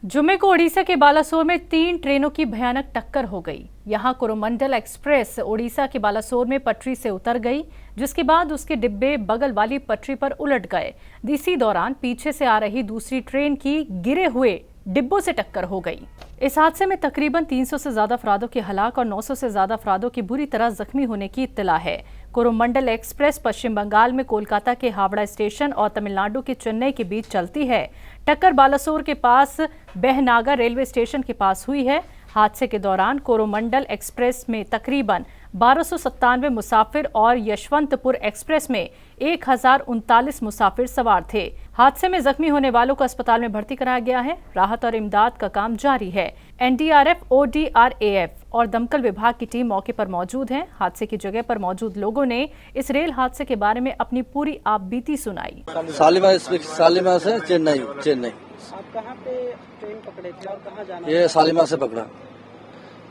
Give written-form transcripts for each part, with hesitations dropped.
जुमे को ओडिशा के बालासोर में 3 ट्रेनों की भयानक टक्कर हो गई। यहां कोरोमंडल एक्सप्रेस ओडिशा के बालासोर में पटरी से उतर गई, जिसके बाद उसके डिब्बे बगल वाली पटरी पर उलट गए। इसी दौरान पीछे से आ रही दूसरी ट्रेन की गिरे हुए डिब्बों से टक्कर हो गई। इस हादसे में तकरीबन 300 से ज्यादा अफरादों के हलाक और 900 से ज्यादा अफरादों की बुरी तरह जख्मी होने की इत्तला है। कोरोमंडल एक्सप्रेस पश्चिम बंगाल में कोलकाता के हावड़ा स्टेशन और तमिलनाडु के चेन्नई के बीच चलती है। टक्कर बालासोर के पास बहनागर रेलवे स्टेशन के पास हुई है। हादसे के दौरान कोरोमंडल एक्सप्रेस में तकरीबन 1297 मुसाफिर और यशवंतपुर एक्सप्रेस में 1039 मुसाफिर सवार थे। हादसे में जख्मी होने वालों को अस्पताल में भर्ती कराया गया है। राहत और इमदाद का काम जारी है। एनडीआरएफ, ओडीआरएएफ और दमकल विभाग की टीम मौके पर मौजूद है। हादसे की जगह पर मौजूद लोगों ने इस रेल हादसे के बारे में अपनी पूरी आपबीती सुनाई। शालीमार से चेन्नई। आप कहाँ पे ट्रेन पकड़े थे और कहाँ जाना? ये शालीमार से पकड़ा,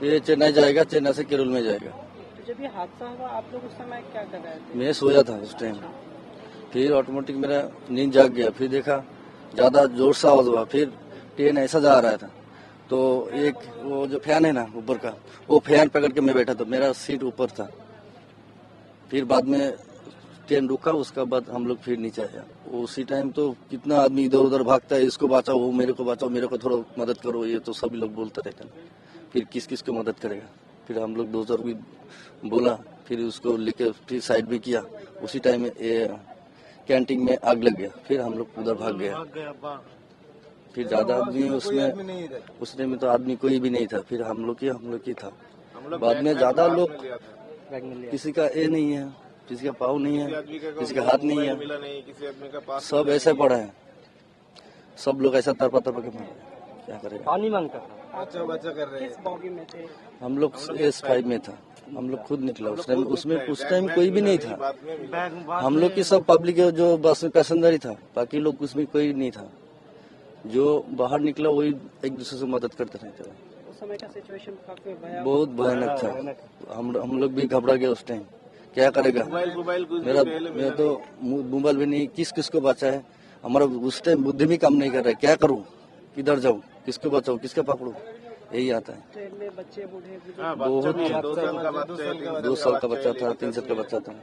ये चेन्नई जाएगा, चेन्नई से केरल में जाएगा। तो जब ये हादसा हुआ आप लोग उस समय क्या कर रहे थे? मैं सोया था उस टाइम। फिर ऑटोमेटिक मेरा नींद जाग गया। फिर देखा ज्यादा जोर से आवाज हुआ। फिर ट्रेन ऐसा जा रहा था तो एक वो जो फैन है ना ऊपर का, वो फैन पकड़ के मैं बैठा था, मेरा सीट ऊपर था। फिर बाद में ट्रेन रुका, उसका बाद हम लोग फिर नीचे आया। उसी टाइम तो कितना आदमी इधर उधर भागता है, इसको बचाओ, वो मेरे को बचाओ, मेरे को थोड़ा मदद करो, ये तो सभी लोग बोलते रहते हैं। फिर किस किस को मदद करेगा। फिर हम लोग 2 भी बोला, फिर उसको लेके फिर साइड भी किया। उसी टाइम ये कैंटीन में आग लग गया। फिर हम लोग उधर भाग गया। फिर ज्यादा आदमी उस टाइम में तो आदमी कोई भी नहीं था। फिर हम लोग ही था। बाद में ज्यादा लोग, किसी का ए नहीं है, किसी का पाँव नहीं है, किसी का हाथ नहीं है, सब ऐसे पड़ा है। सब लोग ऐसा तरपा के मरे। क्या करेगा। पानी मांगता था। बच्चा कर रहे हैं। किस बॉगी में थे? हम लोग S5 में था। हम लोग खुद निकला उस टाइम। उस टाइम कोई भी नहीं था। हम लोग की सब पब्लिक जो बस में पैसेंजर ही था, बाकी लोग उसमें कोई नहीं था। जो बाहर निकला वही एक दूसरे से मदद करते रहते थे। उस समय का सिचुएशन काफी बहुत भयानक था। हम लोग भी घबरा गए उस टाइम। क्या करेगा। मेरा तो मोबाइल भी नहीं, किस को बचा है। हमारा उस टाइम बुद्धि भी काम नहीं कर रहा है। क्या करूँ, किधर जाऊँ, किसको बचाऊँ, किसका पकड़ू, यही आता है। ट्रेन में बच्चे बूढ़े बहुत 2 साल का बच्चा था, 3 साल का बच्चा था।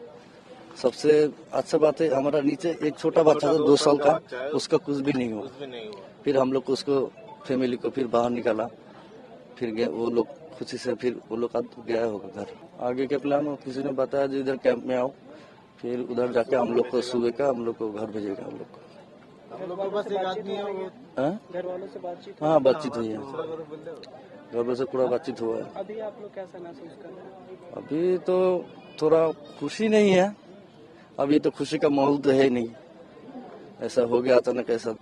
सबसे अच्छा बात है हमारा नीचे एक छोटा बच्चा था 2 साल का, उसका कुछ भी नहीं हुआ। फिर हम लोग उसको फैमिली को फिर बाहर निकाला। फिर गए वो लोग खुशी से, फिर वो लोग गया होगा घर। आगे के प्लान किसी ने बताया जो इधर कैंप में आओ, फिर उधर जाके हम लोग को सुबह का हम लोग को घर भेजेगा। हम लोग को घर वालों से बातचीत? हाँ, बातचीत हुई है। घर वालों से पूरा बातचीत हुआ है। अभी आप लोग कैसा महसूस कर रहे हैं? अभी तो थोड़ा खुशी नहीं है। अभी तो खुशी का माहौल तो है ही नहीं। ऐसा हो गया अचानक ऐसा।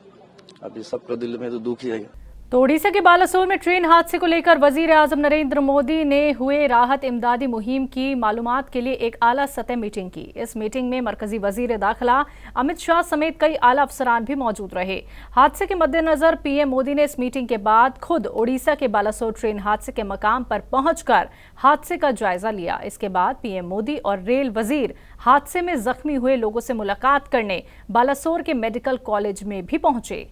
अभी सबका दिल में तो दुख ही है। तो ओडिशा के बालासोर में ट्रेन हादसे को लेकर वजीर आजम नरेंद्र मोदी ने हुए राहत इमदादी मुहिम की मालूमात के लिए एक आला सतह मीटिंग की। इस मीटिंग में मरकजी वजीर दाखिला अमित शाह समेत कई आला अफसरान भी मौजूद रहे। हादसे के मद्देनजर पीएम मोदी ने इस मीटिंग के बाद खुद ओडिशा के बालासोर ट्रेन हादसे के मकाम पर पहुंचकर हादसे का जायजा लिया। इसके बाद पीएम मोदी और रेल वजीर हादसे में जख्मी हुए लोगों से मुलाकात करने बालासोर के मेडिकल कॉलेज में भी पहुंचे।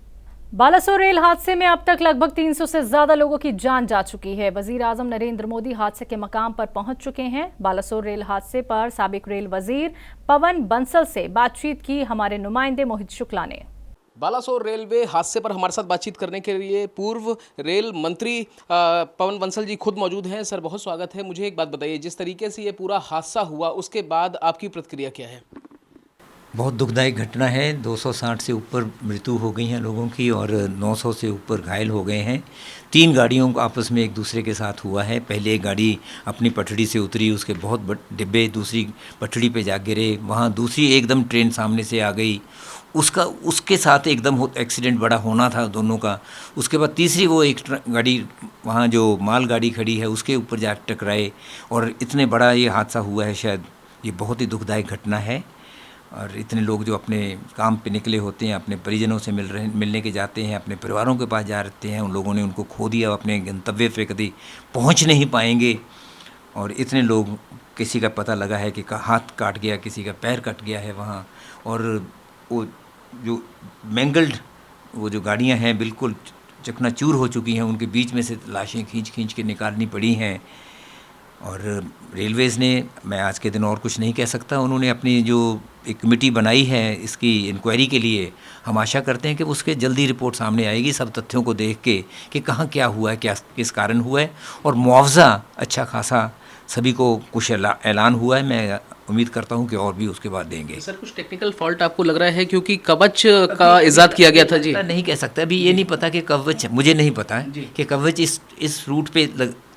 बालासोर रेल हादसे में अब तक लगभग 300 से ज्यादा लोगों की जान जा चुकी है। वजीर आजम नरेंद्र मोदी हादसे के मकाम पर पहुंच चुके हैं। बालासोर रेल हादसे पर साबिक रेल वजीर पवन बंसल से बातचीत की हमारे नुमाइंदे मोहित शुक्ला ने। बालासोर रेलवे हादसे पर हमारे साथ बातचीत करने के लिए पूर्व रेल मंत्री पवन बंसल जी खुद मौजूद हैं। सर, बहुत स्वागत है। मुझे एक बात बताइए, जिस तरीके से ये पूरा हादसा हुआ उसके बाद आपकी प्रतिक्रिया क्या है? बहुत दुखदायी घटना है। 260 से ऊपर मृत्यु हो गई हैं लोगों की और 900 से ऊपर घायल हो गए हैं। 3 गाड़ियों को आपस में एक दूसरे के साथ हुआ है। पहले एक गाड़ी अपनी पटड़ी से उतरी, उसके बहुत डिब्बे दूसरी पटड़ी पे जा गिरे। वहाँ दूसरी एकदम ट्रेन सामने से आ गई, उसके साथ एकदम एक्सीडेंट बड़ा होना था दोनों का। उसके बाद तीसरी वो एक गाड़ी वहाँ जो माल गाड़ी खड़ी है उसके ऊपर जा टकराए और इतने बड़ा ये हादसा हुआ है। शायद ये बहुत ही दुखदायी घटना है। और इतने लोग जो अपने काम पे निकले होते हैं, अपने परिजनों से मिलने के जाते हैं, अपने परिवारों के पास जा रहते हैं, उन लोगों ने उनको खो दिया, अपने गंतव्य पे कभी पहुंच नहीं पाएंगे। और इतने लोग, किसी का पता लगा है कि हाथ काट गया, किसी का पैर कट गया है वहाँ। और वो जो मैंगल्ड वो जो गाड़ियाँ हैं बिल्कुल चकनाचूर हो चुकी हैं, उनके बीच में से लाशें खींच खींच के निकालनी पड़ी हैं। और रेलवेज़ ने, मैं आज के दिन और कुछ नहीं कह सकता, उन्होंने अपनी जो एक कमेटी बनाई है इसकी इंक्वायरी के लिए, हम आशा करते हैं कि उसके जल्दी रिपोर्ट सामने आएगी सब तथ्यों को देख के कि कहाँ क्या हुआ है, क्या किस कारण हुआ है, और मुआवजा अच्छा खासा सभी को कुछ ऐलान हुआ है। मैं उम्मीद करता हूं कि और भी उसके बाद देंगे। सर कुछ टेक्निकल फॉल्ट आपको लग रहा है, क्योंकि कवच का इजाद किया गया था जी? नहीं कह सकता अभी, ये नहीं पता कि कवच, मुझे नहीं पता है कि कवच इस रूट पे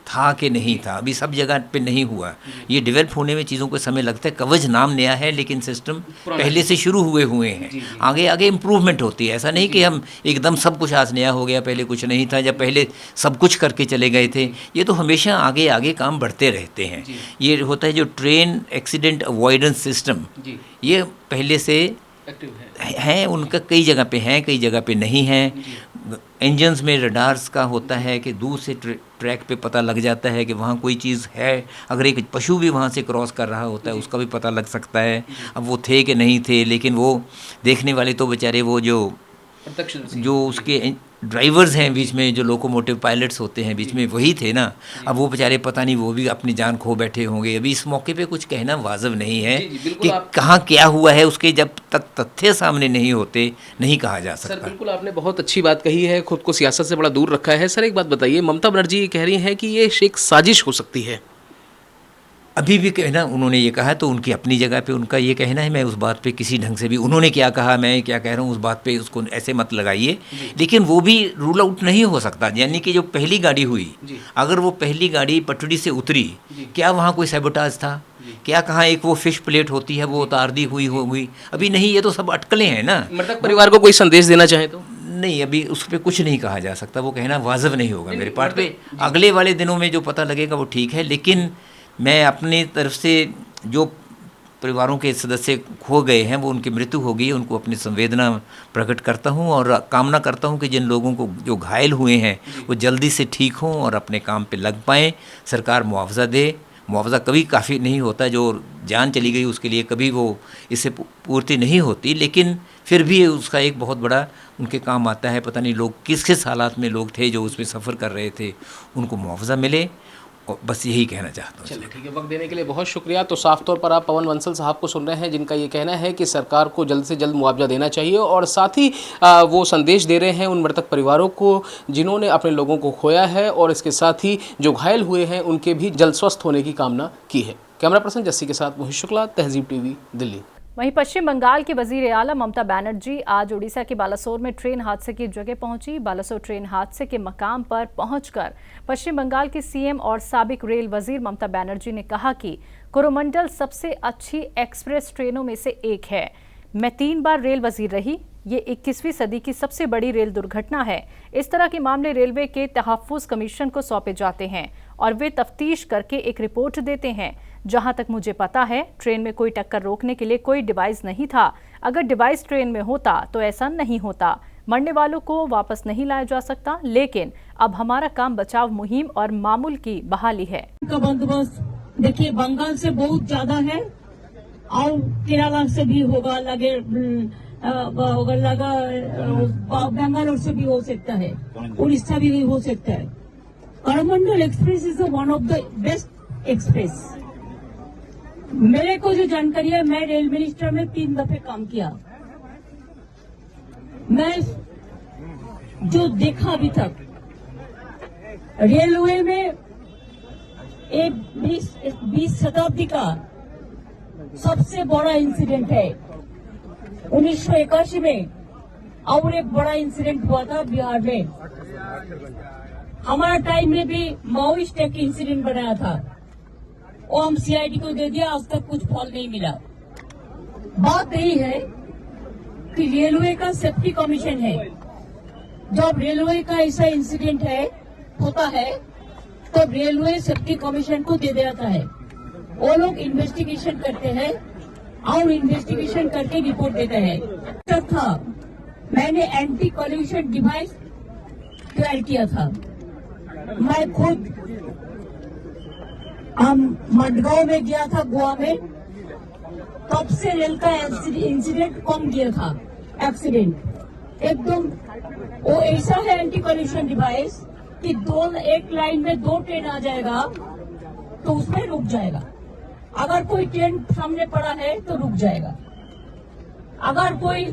था कि नहीं था, अभी सब जगह पे नहीं हुआ। ये डेवलप होने में चीज़ों को समय लगता है। कवच नाम नया है लेकिन सिस्टम पहले से शुरू हुए हैं। आगे आगे इम्प्रूवमेंट होती है, ऐसा नहीं कि हम एकदम सब कुछ आज नया हो गया, पहले कुछ नहीं था, जब पहले सब कुछ करके चले गए थे। ये तो हमेशा आगे आगे काम बढ़ते रहते हैं। ये होता है जो ट्रेन एक्सीडेंट अवॉइडेंस सिस्टम, ये पहले से हैं, उनका कई जगह पे हैं, कई जगह पे नहीं हैं। इंजन्स में रडार्स का होता है कि दूर से ट्रैक पे पता लग जाता है कि वहाँ कोई चीज़ है। अगर एक पशु भी वहाँ से क्रॉस कर रहा होता है उसका भी पता लग सकता है। अब वो थे कि नहीं थे, लेकिन वो देखने वाले तो बेचारे वो जो उसके ड्राइवर्स हैं बीच में, जो लोकोमोटिव पायलट्स होते हैं बीच में, वही थे ना। अब वो बेचारे पता नहीं वो भी अपनी जान खो बैठे होंगे। अभी इस मौके पे कुछ कहना वाजिब नहीं है कि कहाँ क्या हुआ है, उसके जब तक तथ्य सामने नहीं होते नहीं कहा जा सकता। सर बिल्कुल आपने बहुत अच्छी बात कही है, खुद को सियासत से बड़ा दूर रखा है। सर एक बात बताइए, ममता बनर्जी कह रही हैं कि ये एक साजिश हो सकती है। अभी भी कहना, उन्होंने ये कहा तो उनकी अपनी जगह पे उनका ये कहना है। मैं उस बात पे किसी ढंग से भी, उन्होंने क्या कहा मैं क्या कह रहा हूँ, उस बात पे उसको ऐसे मत लगाइए। लेकिन वो भी रूल आउट नहीं हो सकता। यानी कि जो पहली गाड़ी हुई, अगर वो पहली गाड़ी पटड़ी से उतरी, क्या वहाँ कोई सैबोटाज था? क्या कहाँ एक वो फिश प्लेट होती है वो उतार दी हुई? अभी नहीं, ये तो सब अटकलें हैं ना। मृतक परिवार को कोई संदेश देना चाहे तो? नहीं, अभी उस पर कुछ नहीं कहा जा सकता। वो कहना वाजिब नहीं होगा मेरे पार्ट पे। अगले वाले दिनों में जो पता लगेगा वो ठीक है। लेकिन मैं अपनी तरफ से जो परिवारों के सदस्य खो गए हैं, वो उनकी मृत्यु हो गई, उनको अपनी संवेदना प्रकट करता हूं और कामना करता हूं कि जिन लोगों को जो घायल हुए हैं वो जल्दी से ठीक हों और अपने काम पे लग पाएँ। सरकार मुआवजा दे। मुआवजा कभी काफ़ी नहीं होता, जो जान चली गई उसके लिए कभी वो इससे पूर्ति नहीं होती, लेकिन फिर भी उसका एक बहुत बड़ा उनके काम आता है। पता नहीं लोग किस किस हालात में लोग थे जो उसमें सफ़र कर रहे थे, उनको मुआवजा मिले। बस यही कहना चाहता हूँ। चलिए ठीक है, वक्त देने के लिए बहुत शुक्रिया। तो साफ तौर पर आप पवन बंसल साहब को सुन रहे हैं, जिनका ये कहना है कि सरकार को जल्द से जल्द मुआवजा देना चाहिए, और साथ ही वो संदेश दे रहे हैं उन मृतक परिवारों को जिन्होंने अपने लोगों को खोया है, और इसके साथ ही जो घायल हुए हैं उनके भी जल्द स्वस्थ होने की कामना की है। कैमरा पर्सन जस्सी के साथ मोहित शुक्ला, तहजीब टीवी, दिल्ली। वहीं पश्चिम बंगाल की वजीर आला ममता बनर्जी आज उड़ीसा के बालासोर में ट्रेन हादसे की जगह पहुंची। बालासोर ट्रेन हादसे के मकाम पर पहुंचकर पश्चिम बंगाल की सीएम और साबिक रेल वजीर ममता बनर्जी ने कहा कि कोरोमंडल सबसे अच्छी एक्सप्रेस ट्रेनों में से एक है। मैं 3 बार रेल वजीर रही। ये 21वीं सदी की सबसे बड़ी रेल दुर्घटना है। इस तरह के मामले रेलवे के तहफ्फुज कमीशन को सौंपे जाते हैं और वे तफ्तीश करके एक रिपोर्ट देते हैं। जहां तक मुझे पता है, ट्रेन में कोई टक्कर रोकने के लिए कोई डिवाइस नहीं था। अगर डिवाइस ट्रेन में होता तो ऐसा नहीं होता। मरने वालों को वापस नहीं लाया जा सकता, लेकिन अब हमारा काम बचाव मुहिम और मामूल की बहाली है। का बंदोबस्त देखिए बंगाल से बहुत ज्यादा है और केरला से भी होगा, बेंगलोर से भी हो सकता है, उड़ीसा भी हो सकता है। Coromandel express is one of the best express. मेरे को जो जानकारी है, मैं रेल मिनिस्टर में 3 दफे काम किया। मैं जो देखा अभी तक रेलवे में एक 20 शताब्दी का सबसे बड़ा इंसिडेंट है। 1981 में और एक बड़ा इंसिडेंट हुआ था बिहार में। हमारा टाइम में भी माओइस्ट एक इंसिडेंट बनाया था, वो हम सीआईडी को दे दिया, आज तक कुछ फल नहीं मिला। बात यही है कि रेलवे का सेफ्टी कमीशन है। जब रेलवे का ऐसा इंसिडेंट होता है तो रेलवे सेफ्टी कमीशन को दे देता है। वो लोग इन्वेस्टिगेशन करते हैं और इन्वेस्टिगेशन करके रिपोर्ट देते हैं। था मैंने एंटी कोलिशन डिवाइस तैयार किया था। मैं खुद मडगांव में गया था, गोवा में, तब से रेल का इंसिडेंट कम गया था एक्सीडेंट। एकदम वो ऐसा है एंटी कॉल्यूशन डिवाइस कि एक लाइन में 2 ट्रेन आ जाएगा तो उसमें रुक जाएगा। अगर कोई ट्रेन सामने पड़ा है तो रुक जाएगा। अगर कोई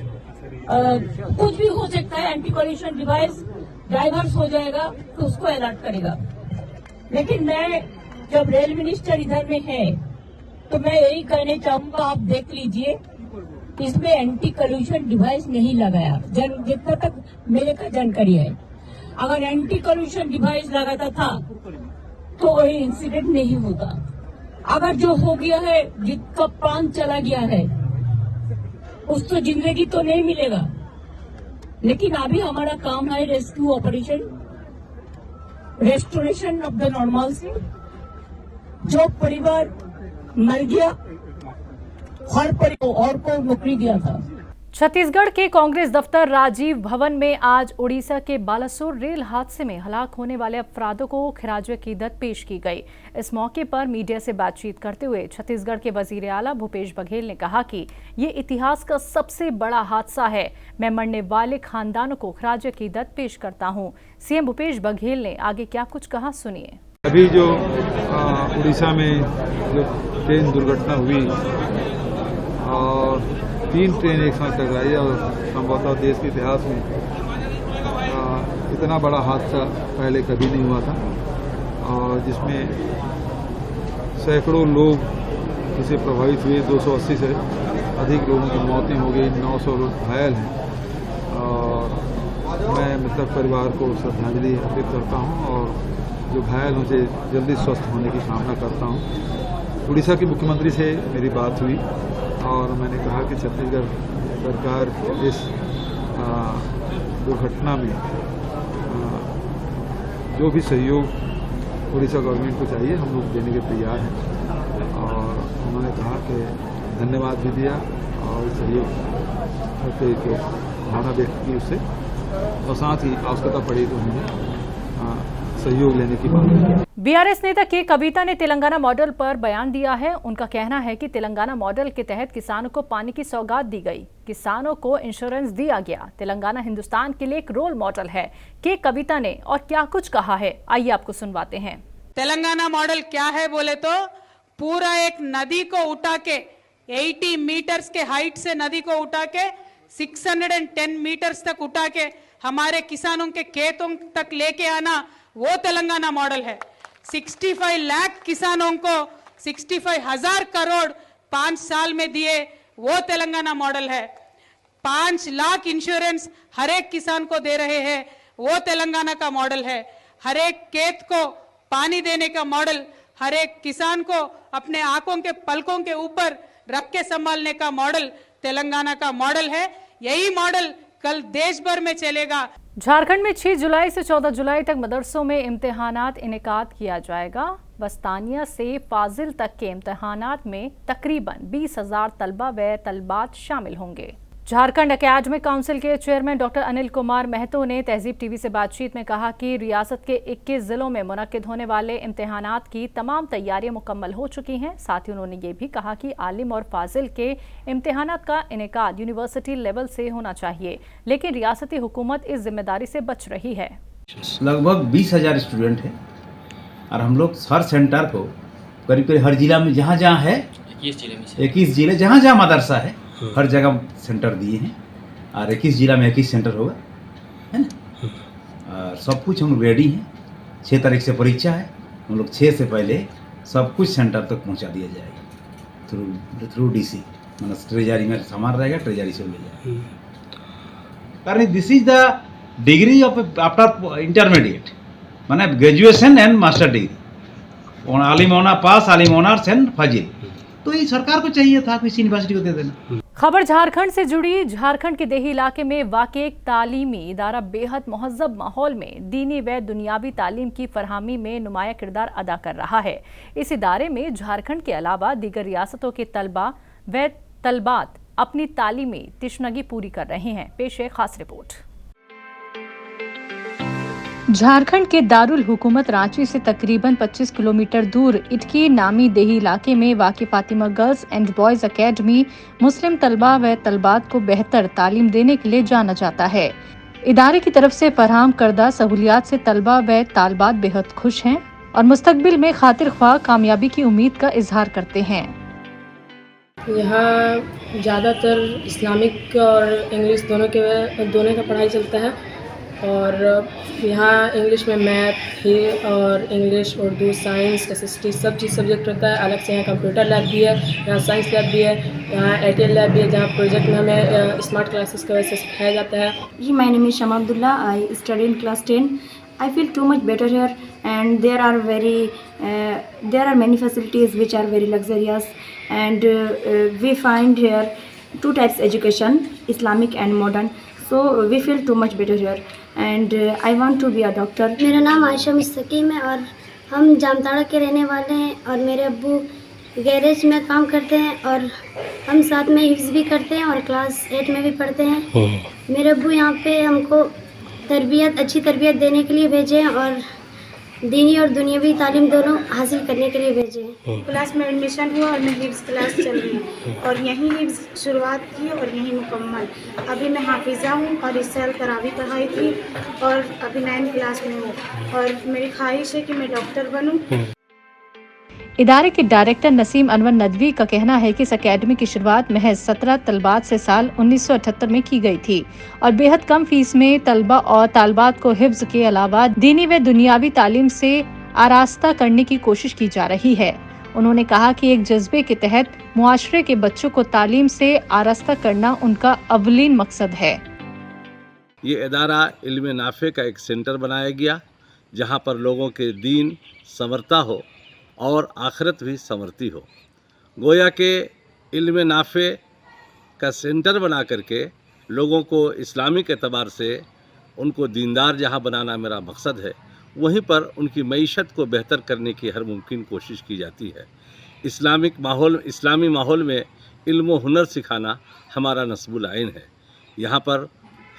कुछ भी हो सकता है, एंटी कॉल्यूशन डिवाइस डाइवर्स हो जाएगा तो उसको अलर्ट करेगा। लेकिन मैं जब रेल मिनिस्टर इधर में है तो मैं यही कहना चाहूंगा, आप देख लीजिए इसमें एंटी कॉल्यूशन डिवाइस नहीं लगाया। जितना तक मेरे का जानकारी है, अगर एंटी कॉल्यूशन डिवाइस लगाता था तो वही इंसिडेंट नहीं होता। अगर जो हो गया है, जिसका प्राण चला गया है, उसको जिंदगी तो नहीं मिलेगा। लेकिन अभी हमारा काम है rescue operation, restoration of the normalcy. जो परिवार मर गया, हर परिवार और को नौकरी दिया था। छत्तीसगढ़ के कांग्रेस दफ्तर राजीव भवन में आज उड़ीसा के बालासोर रेल हादसे में हलाक होने वाले अफरादों को खिराज अकीदत पेश की गई। इस मौके पर मीडिया से बातचीत करते हुए छत्तीसगढ़ के वजीर आला भूपेश बघेल ने कहा कि ये इतिहास का सबसे बड़ा हादसा है। मैं मरने वाले खानदानों को खिराज अकीदत पेश करता हूँ। सीएम भूपेश बघेल ने आगे क्या कुछ कहा, सुनिए। अभी जो उड़ीसा में जो ट्रेन दुर्घटना हुई और 3 ट्रेन एक साथ टकराई और संभवतः देश के इतिहास में इतना बड़ा हादसा पहले कभी नहीं हुआ था, और जिसमें सैकड़ों लोग इससे प्रभावित हुए। 280 से अधिक लोगों की मौतें हो गई, 900 लोग घायल हैं। और मैं मृतक परिवार को श्रद्धांजलि अर्पित करता हूं और जो घायल हैं उसे जल्दी स्वस्थ होने की कामना करता हूं। उड़ीसा के मुख्यमंत्री से मेरी बात हुई और मैंने कहा कि छत्तीसगढ़ सरकार इस दुर्घटना में जो भी सहयोग उड़ीसा गवर्नमेंट को चाहिए हम लोग देने के तैयार हैं। और उन्होंने कहा कि धन्यवाद भी दिया और सहयोग करते के भावना व्यक्त की उससे, और साथ ही आवश्यकता पड़ी तो उन्होंने सहयोग लेने की बात की। बीआरएस नेता के कविता ने तेलंगाना मॉडल पर बयान दिया है। उनका कहना है कि तेलंगाना मॉडल के तहत किसानों को पानी की सौगात दी गई, किसानों को इंश्योरेंस दिया गया। तेलंगाना हिंदुस्तान के लिए एक रोल मॉडल है। के कविता ने और क्या कुछ कहा है, आइए आपको सुनवाते हैं। तेलंगाना मॉडल क्या है बोले तो, पूरा एक नदी को उठा के 80 मीटर्स के हाइट से नदी को उठा के 610 मीटर्स तक उठा के हमारे किसानों के खेतों तक लेके आना, वो तेलंगाना मॉडल है। 65 लाख किसानों को 65,000 करोड़ 5 साल में दिए, वो तेलंगाना मॉडल है। 5 लाख इंश्योरेंस हर एक किसान को दे रहे हैं, वो तेलंगाना का मॉडल है। हर एक खेत को पानी देने का मॉडल, हर एक किसान को अपने आंखों के पलकों के ऊपर रख के संभालने का मॉडल तेलंगाना का मॉडल है। यही मॉडल कल देश भर में चलेगा। झारखंड में 6 जुलाई से 14 जुलाई तक मदरसों में इम्तिहानात इनेकाद किया जाएगा। बस्तानिया से फाजिल तक के इम्तिहानात में तकरीबन 20,000 तलबा व तलबात शामिल होंगे। झारखंड एकेडमिक काउंसिल के चेयरमैन डॉक्टर अनिल कुमार महतो ने तहजीब टीवी से बातचीत में कहा कि रियासत के 21 जिलों में मुनक्किद होने वाले इम्तिहानात की तमाम तैयारियां मुकम्मल हो चुकी हैं। साथ ही उन्होंने ये भी कहा कि आलिम और फाजिल के इम्तिहानात का इनेकाद यूनिवर्सिटी लेवल से होना चाहिए, लेकिन रियासती हुकूमत इस जिम्मेदारी से बच रही है। लगभग 20,000 स्टूडेंट है और हम लोग हर सेंटर को करीब करीब हर जिला में जहाँ जहाँ है 21 जिले जहाँ जहाँ मदरसा है हर जगह सेंटर दिए हैं, और 21 जिला में 21 सेंटर होगा, है ना। और सब कुछ हम रेडी हैं। 6 तारीख से परीक्षा है, हम लोग 6 से पहले सब कुछ सेंटर तक पहुंचा दिया जाएगा थ्रू डीसी, मतलब ट्रेजरी में सामान रहेगा, ट्रेजरी से ले जाएगा। कारण this is the degree of after intermediate, माने ग्रेजुएशन एंड मास्टर डिग्री, आलिम होना पास, आलिम ऑनर्स एंड फाजिल। तो ये सरकार को चाहिए था किसी यूनिवर्सिटी को दे देना। खबर झारखंड से जुड़ी। झारखंड के देही इलाके में वाक़ एक तालीमी इदारा बेहद महज़्ज़ब माहौल में दीनी व दुनियावी तालीम की फरहमी में नुमाया किरदार अदा कर रहा है। इस इदारे में झारखंड के अलावा दीगर रियासतों के तलबा व तलबात अपनी तालीमी तिश्नगी पूरी कर रहे हैं। पेश है खास रिपोर्ट। झारखंड के दारुल हुकूमत रांची से तकरीबन 25 किलोमीटर दूर इटकी नामी देही इलाके में वाक़ Fatima girls and boys academy मुस्लिम तलबा व तलबात को बेहतर तालीम देने के लिए जाना जाता है। इदारे की तरफ से फराहम करदा सहूलियात से तलबा व तालबात बेहद खुश हैं और मुस्तकबिल में खातिर ख्वाह कामयाबी की उम्मीद का इजहार करते हैं। यहाँ ज़्यादातर इस्लामिक और इंग्लिश दोनों का पढ़ाई चलता है और यहाँ इंग्लिश में मैथ ही और इंग्लिश, उर्दू, साइंस, SST सब चीज़ सब्जेक्ट होता है। अलग से यहाँ कंप्यूटर लैब भी है, यहाँ साइंस लैब भी है, यहाँ ATL लैब भी है जहाँ प्रोजेक्ट में हमें स्मार्ट क्लासेस की वजह से सिखाया जाता है। My name is Shama Abdullah. I study in class 10. I feel too much better here, and there are many facilities which are very luxurious, and we find here two types education, Islamic and modern. So we feel too much better here, and I want to be a doctor. मेरा नाम आयशा मुस्तकीम है और हम जामताड़ा के रहने वाले हैं और मेरे अब्बू गैरेज में काम करते हैं और हम साथ में हिफ्ज़ भी करते हैं और क्लास 8 में भी पढ़ते हैं। मेरे अब्बू यहाँ पे हमको अच्छी तरबियत देने के लिए भेजे हैं और दीनी और दुनियावी तालीम दोनों हासिल करने के लिए भेजे हैं। क्लास में एडमिशन हुआ और मैं हिफ्ज़ क्लास चल रही हूँ और यहीं हिफ्ज़ शुरुआत की और यहीं मुकम्मल। अभी मैं हाफिज़ा हूँ और इस साल तरावी पढ़ाई थी और अभी 9th क्लास में हूँ और मेरी ख्वाहिश है कि मैं डॉक्टर बनूँ। इदारे के डायरेक्टर नसीम अनवर नदवी का कहना है कि इस अकेडमी की शुरुआत महज 17 तलबात से साल 1978 में की गई थी और बेहद कम फीस में तलबा और तालबात को हिफ्ज के अलावा दीनी व दुनियावी तालीम से आरास्ता करने की कोशिश की जा रही है। उन्होंने कहा कि एक जज्बे के तहत मुआशरे के बच्चों को तालीम से आरास्ता करना उनका अवलीन मकसद है। ये इदारा इल्म नाफे का एक सेंटर बनाया गया जहाँ पर लोगों के दीन संवरता हो और आखिरत भी संवरती हो। गोया के इल्म नाफे का सेंटर बना करके लोगों को इस्लामिक एतबार से उनको दीनदार जहाँ बनाना मेरा मकसद है, वहीं पर उनकी मईशत को बेहतर करने की हर मुमकिन कोशिश की जाती है। इस्लामी माहौल में इल्म व हुनर सिखाना हमारा नस्बुल आइन है। यहाँ पर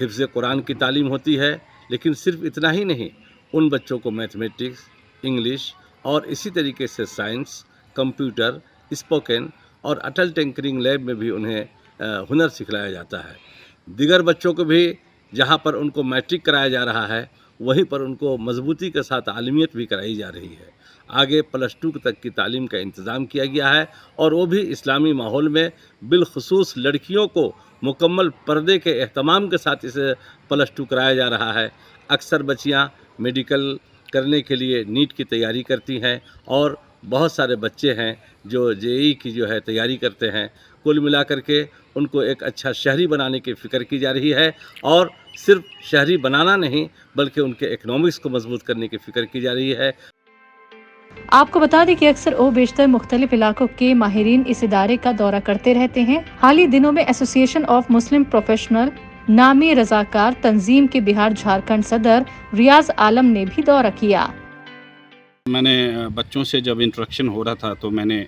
हिफ्ज़ कुरान की तालीम होती है, लेकिन सिर्फ इतना ही नहीं, उन बच्चों को मैथमेटिक्स, इंग्लिश और इसी तरीके से साइंस, कंप्यूटर, स्पोकन और अटल टिंकरिंग लैब में भी उन्हें हुनर सिखलाया जाता है। दिगर बच्चों को भी जहाँ पर उनको मैट्रिक कराया जा रहा है, वहीं पर उनको मजबूती के साथ आलिमियत भी कराई जा रही है। आगे +2 तक की तालीम का इंतज़ाम किया गया है और वो भी इस्लामी माहौल में, बिलखुसूस लड़कियों को मुकम्मल पर्दे के एहतमाम के साथ इसे +2 कराया जा रहा है। अक्सर बच्चियाँ मेडिकल करने के लिए नीट की तैयारी करती हैं और बहुत सारे बच्चे हैं जो JEE की तैयारी करते हैं। कुल मिलाकर के उनको एक अच्छा शहरी बनाने की फ़िक्र की जा रही है और सिर्फ शहरी बनाना नहीं बल्कि उनके इकनॉमिक्स को मजबूत करने की फ़िक्र की जा रही है। आपको बता दें कि अक्सर बेशतर मुख्तलिफ इलाकों के माहिरीन इस इदारे का दौरा करते रहते हैं। हाल ही दिनों में एसोसिएशन ऑफ मुस्लिम प्रोफेशनल नामी रजाकार तंजीम के बिहार झारखंड सदर रियाज आलम ने भी दौरा किया। मैंने बच्चों से जब इंट्रोडक्शन हो रहा था तो मैंने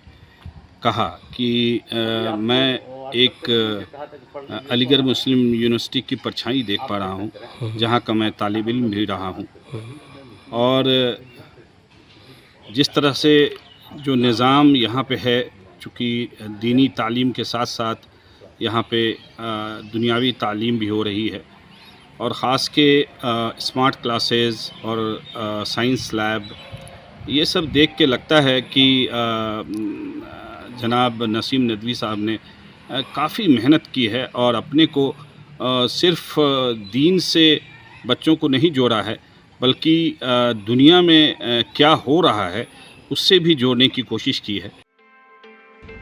कहा कि मैं एक अलीगढ़ मुस्लिम यूनिवर्सिटी की परछाई देख पा रहा हूँ, जहाँ का मैं तालिब इल्म भी रहा हूँ और जिस तरह से जो निज़ाम यहाँ पे है, चूँकि दीनी तालीम के साथ साथ यहाँ पे दुनियावी तालीम भी हो रही है और ख़ास के स्मार्ट क्लासेस और साइंस लैब, ये सब देख के लगता है कि जनाब नसीम नदवी साहब ने काफ़ी मेहनत की है और अपने को सिर्फ दीन से बच्चों को नहीं जोड़ा है बल्कि दुनिया में क्या हो रहा है उससे भी जोड़ने की कोशिश की है।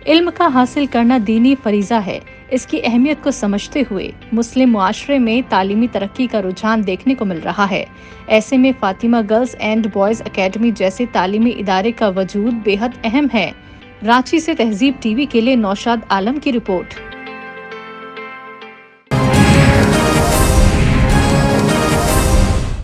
इल्म का हासिल करना दीनी फरीज़ा है। इसकी अहमियत को समझते हुए मुस्लिम मुआशरे में तालीमी तरक्की का रुझान देखने को मिल रहा है। ऐसे में Fatima girls and boys academy जैसे तालीमी इदारे का वजूद बेहद अहम है। रांची से तहजीब TV के लिए नौशाद आलम की रिपोर्ट।